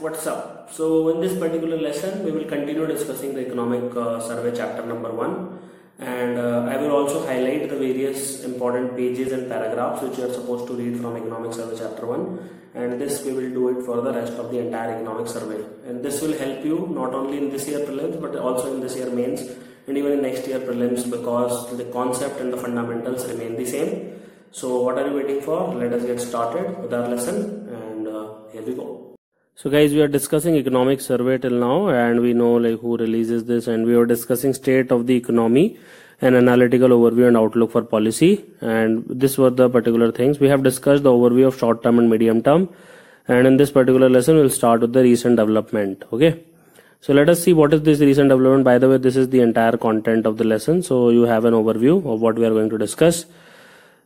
what's up? So in this particular lesson we will continue discussing the economic survey chapter number 1, and I will also highlight the various important pages and paragraphs which you are supposed to read from economic survey chapter 1, and this we will do it for the rest of the entire economic survey, and this will help you not only in this year prelims but also in this year mains and even in next year prelims, because the concept and the fundamentals remain the same. So what are you waiting for? Let us get started with our lesson, and here we go. So guys, we are discussing economic survey till now, and we know like who releases this, and we were discussing state of the economy and analytical overview and outlook for policy, and this were the particular things. We have discussed the overview of short term and medium term, and in this particular lesson we'll start with the recent development. Okay, so let us see what is this recent development. By the way, this is the entire content of the lesson, so you have an overview of what we are going to discuss.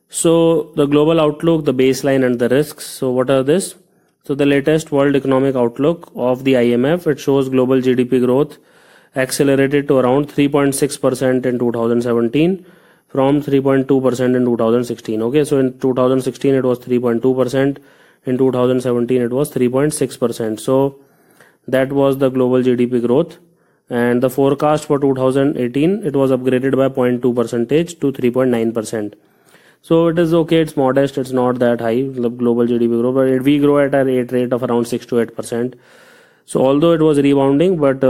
So the global outlook, the baseline and the risks. So what are this? So the latest World Economic Outlook of the IMF, it shows global GDP growth accelerated to around 3.6% in 2017 from 3.2% in 2016. Okay, so in 2016 it was 3.2%, in 2017 it was 3.6%. So that was the global GDP growth, and the forecast for 2018, it was upgraded by 0.2% to 3.9%. So it is okay, it's modest, it's not that high, the global GDP growth, but we grow at a rate of around 6 to 8%. So although it was rebounding, but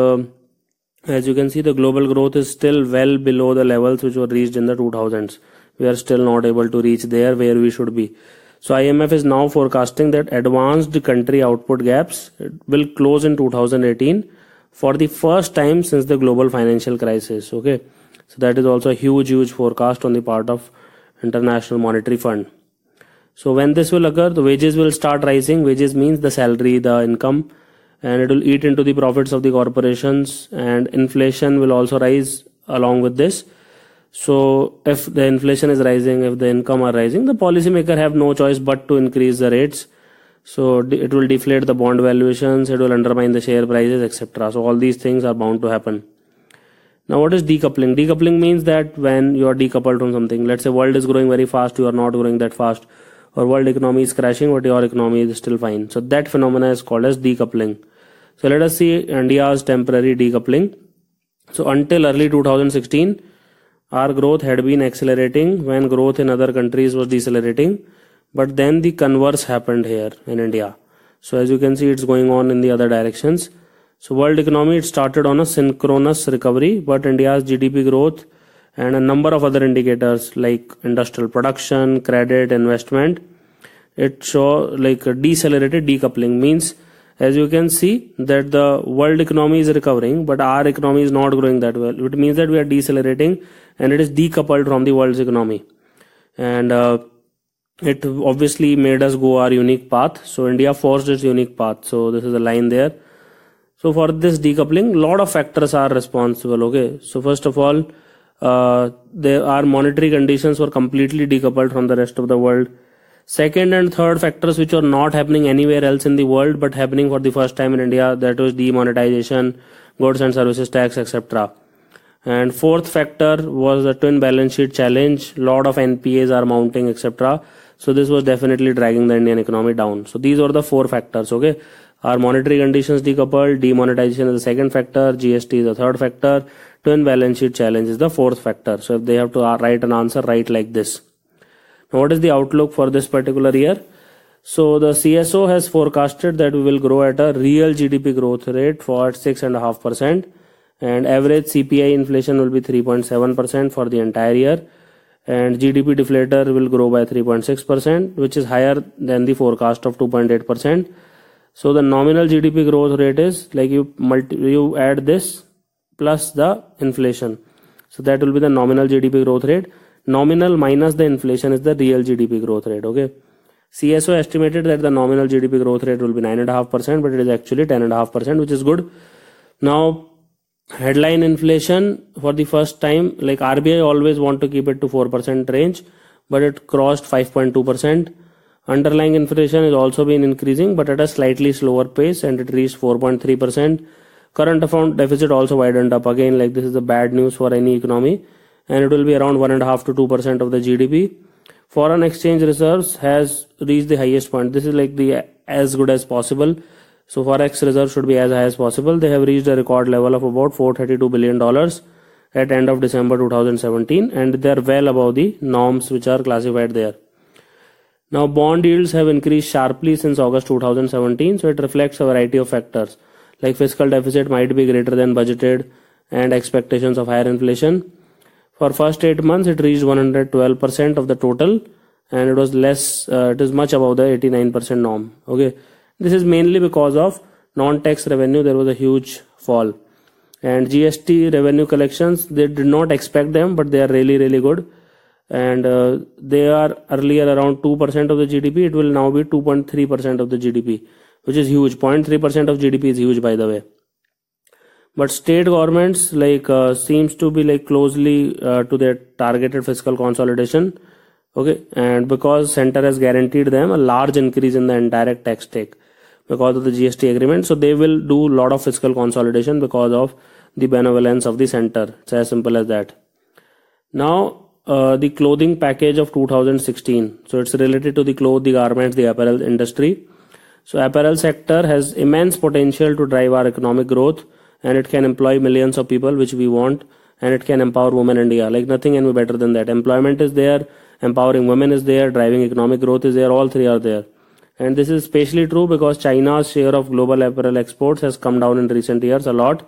as you can see, the global growth is still well below the levels which were reached in the 2000s. We are still not able to reach there where we should be. So IMF is now forecasting that advanced country output gaps will close in 2018 for the first time since the global financial crisis. Okay, so that is also a huge forecast on the part of International Monetary Fund. So when this will occur, the wages will start rising. Wages means the salary, the income, and it will eat into the profits of the corporations, and inflation will also rise along with this. So if the inflation is rising, if the income are rising, the policymaker have no choice but to increase the rates. So it will deflate the bond valuations, it will undermine the share prices, etc. So all these things are bound to happen. Now what is decoupling? Decoupling means that when you are decoupled from something, let's say world is growing very fast, you are not growing that fast, or world economy is crashing but your economy is still fine. So that phenomena is called as decoupling. So let us see India's temporary decoupling. So until early 2016, our growth had been accelerating when growth in other countries was decelerating, but then the converse happened here in India. So as you can see, it's going on in the other directions. So world economy, it started on a synchronous recovery, but India's GDP growth and a number of other indicators like industrial production, credit, investment, it show like a decelerated decoupling. Means as you can see that the world economy is recovering, but our economy is not growing that well. It means that we are decelerating and it is decoupled from the world's economy. And it obviously made us go our unique path. So India forced its unique path. So this is a line there. So for this decoupling, lot of factors are responsible. Okay, so first of all, our monetary conditions were completely decoupled from the rest of the world. Second and third factors which are not happening anywhere else in the world but happening for the first time in India, that was demonetization, goods and services tax, etc. And fourth factor was the twin balance sheet challenge. Lot of NPAs are mounting, etc. So this was definitely dragging the Indian economy down. So these are the four factors. Okay, our monetary conditions decoupled, demonetization is the second factor, GST is the third factor, twin balance sheet challenge is the fourth factor. So if they have to write an answer, write like this. Now what is the outlook for this particular year? So the CSO has forecasted that we will grow at a real GDP growth rate for 6.5%, and average CPI inflation will be 3.7% for the entire year, and GDP deflator will grow by 3.6%, which is higher than the forecast of 2.8%. So the nominal GDP growth rate is like you add this plus the inflation. So that will be the nominal GDP growth rate. Nominal minus the inflation is the real GDP growth rate. Okay. CSO estimated that the nominal GDP growth rate will be 9.5%, but it is actually 10.5%, which is good. Now, headline inflation for the first time, like RBI always want to keep it to 4% range, but it crossed 5.2%. Underlying inflation has also been increasing, but at a slightly slower pace, and it reached 4.3%. Current account deficit also widened up again, like this is the bad news for any economy, and it will be around 1.5 to 2% of the GDP. Foreign exchange reserves has reached the highest point. This is like the as good as possible. So forex reserve should be as high as possible. They have reached a record level of about $432 billion at end of December 2017, and they are well above the norms which are classified there. Now bond yields have increased sharply since August 2017, so it reflects a variety of factors like fiscal deficit might be greater than budgeted and expectations of higher inflation. For first 8 months it reached 112% of the total, and it was less, it is much above the 89% norm. Okay, this is mainly because of non-tax revenue. There was a huge fall, and GST revenue collections, they did not expect them, but they are really good, and they are earlier around 2% of the GDP. It will now be 2.3% of the GDP, which is huge. 0.3% of GDP is huge, by the way. But state governments seems to be closely to their targeted fiscal consolidation. Okay, and because center has guaranteed them a large increase in the indirect tax take because of the GST agreement, so they will do a lot of fiscal consolidation because of the benevolence of the center. It's as simple as that. Now the clothing package of 2016, so it's related to the clothes, the garments, the apparel industry. So apparel sector has immense potential to drive our economic growth, and it can employ millions of people, which we want, and it can empower women in India. Nothing can be better than that. Employment is there, empowering women is there, driving economic growth is there, all three are there. And this is especially true because China's share of global apparel exports has come down in recent years a lot.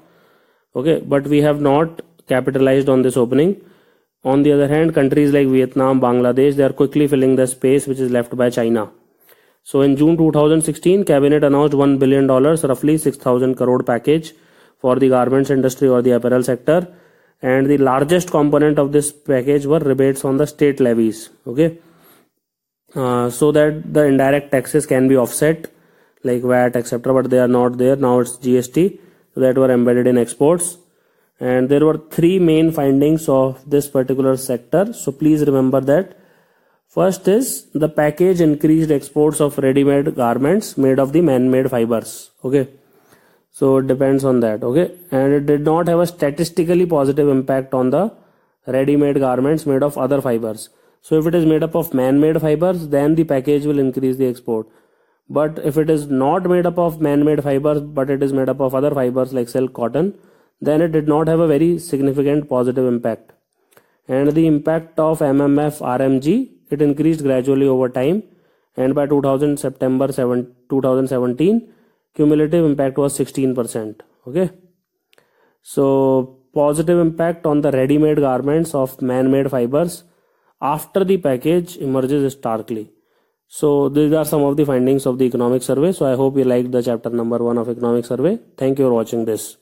Okay, but we have not capitalized on this opening. On the other hand, countries like Vietnam, Bangladesh, they are quickly filling the space which is left by China. So in June 2016, Cabinet announced $1 billion, roughly 6,000 crore package for the garments industry or the apparel sector. And the largest component of this package were rebates on the state levies. Okay, so that the indirect taxes can be offset like VAT, etc., but they are not there. Now it's GST that were embedded in exports. And there were three main findings of this particular sector, so please remember that. First is the package increased exports of ready-made garments made of the man-made fibers. Okay, so it depends on that. Okay, and it did not have a statistically positive impact on the ready-made garments made of other fibers. So if it is made up of man-made fibers, then the package will increase the export. But if it is not made up of man-made fibers, but it is made up of other fibers like silk, cotton, then it did not have a very significant positive impact. And the impact of MMF RMG, it increased gradually over time, and by September 2017, cumulative impact was 16%. Okay, so positive impact on the ready-made garments of man-made fibers after the package emerges starkly. So these are some of the findings of the economic survey. So I hope you liked the chapter number 1 of economic survey. Thank you for watching this.